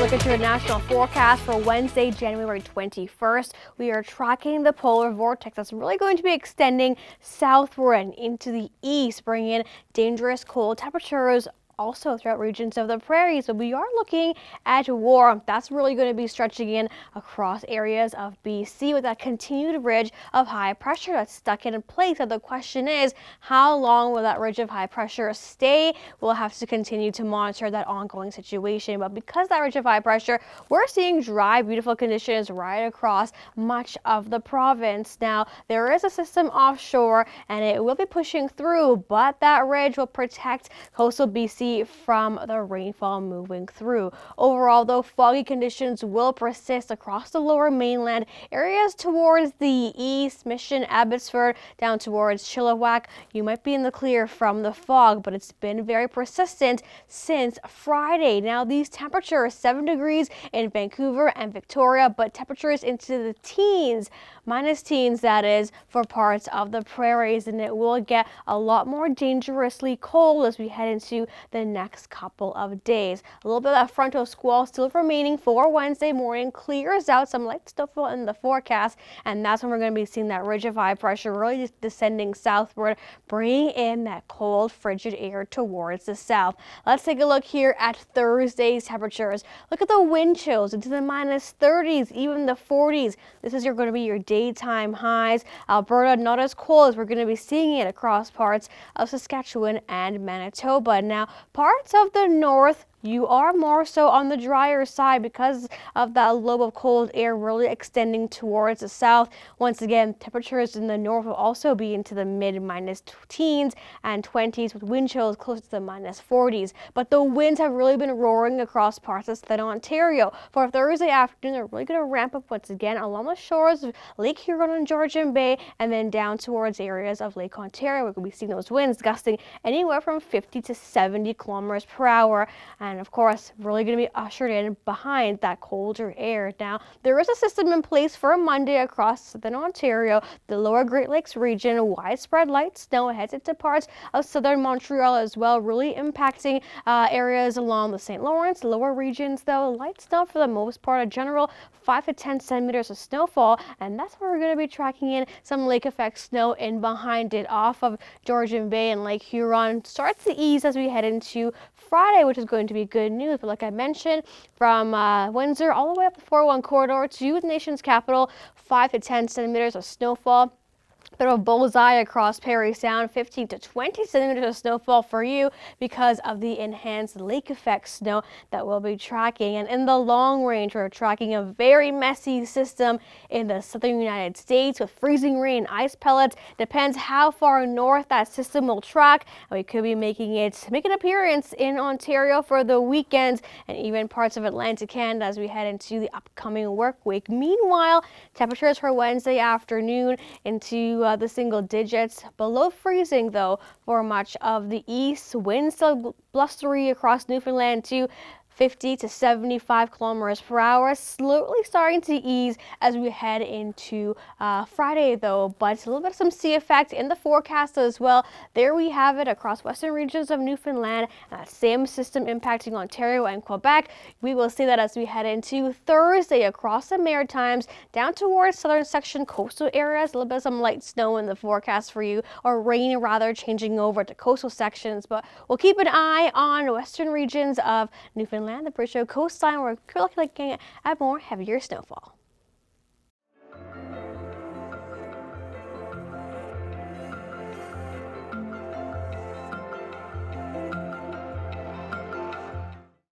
look at your national forecast for Wednesday, January 21st. We are tracking the polar vortex that's really going to be extending southward and into the east, bringing in dangerous cold temperatures also throughout regions of the prairies. But we are looking at warmth. That's really going to be stretching in across areas of BC with that continued ridge of high pressure that's stuck in place. So the question is, how long will that ridge of high pressure stay? We'll have to continue to monitor that ongoing situation. But because that ridge of high pressure, we're seeing dry, beautiful conditions right across much of the province. Now, there is a system offshore and it will be pushing through, but that ridge will protect coastal BC from the rainfall moving through. Overall, though, foggy conditions will persist across the lower mainland. Areas towards the east, Mission, Abbotsford, down towards Chilliwack, you might be in the clear from the fog, but it's been very persistent since Friday. Now, these temperatures, 7 degrees in Vancouver and Victoria, but temperatures into the teens, minus teens that is, for parts of the prairies, and it will get a lot more dangerously cold as we head into the next couple of days. A little bit of that frontal squall still remaining for Wednesday morning, clears out, some light snowfall in the forecast, and that's when we're going to be seeing that ridge of high pressure really just descending southward, bringing in that cold, frigid air towards the south. Let's take a look here at Thursday's temperatures. Look at the wind chills into the minus 30s, even the 40s. This is going to be your daytime highs. Alberta, not as cold as we're going to be seeing it across parts of Saskatchewan and Manitoba. Now, parts of the north, you are more so on the drier side because of that lobe of cold air really extending towards the south. Once again, temperatures in the north will also be into the mid-minus teens and 20s with wind chills close to the minus 40s. But the winds have really been roaring across parts of southern Ontario. For Thursday afternoon, they're really going to ramp up once again along the shores of Lake Huron and Georgian Bay and then down towards areas of Lake Ontario. We're going to be seeing those winds gusting anywhere from 50 to 70 kilometers per hour. And of course, really going to be ushered in behind that colder air. Now, there is a system in place for Monday across southern Ontario, the lower Great Lakes region. Widespread light snow heads into parts of southern Montreal as well, really impacting areas along the St. Lawrence. Lower regions, though, light snow for the most part. A general 5 to 10 centimeters of snowfall, and that's where we're going to be tracking in some lake effect snow in behind it off of Georgian Bay and Lake Huron. Starts to ease as we head into Friday, which is going to be good news. But like I mentioned, from Windsor all the way up the 401 corridor to the nation's capital, 5 to 10 centimeters of snowfall. Bit of a bullseye across Prairie Sound, 15 to 20 centimeters of snowfall for you because of the enhanced lake effect snow that we'll be tracking. And in the long range, we're tracking a very messy system in the southern United States with freezing rain, ice pellets. Depends how far north that system will track. And we could be make an appearance in Ontario for the weekends and even parts of Atlantic Canada as we head into the upcoming work week. Meanwhile, temperatures for Wednesday afternoon into the single digits, below freezing though for much of the east. Winds still blustery across Newfoundland too. 50 to 75 kilometers per hour, slowly starting to ease as we head into Friday though, but a little bit of some sea effect in the forecast as well. There we have it across western regions of Newfoundland, same system impacting Ontario and Quebec. We will see that as we head into Thursday across the Maritimes, down towards southern section coastal areas, a little bit of some light snow in the forecast for you, or rain rather, changing over to coastal sections, but we'll keep an eye on western regions of Newfoundland, the British coastline, where we're looking at more heavier snowfall.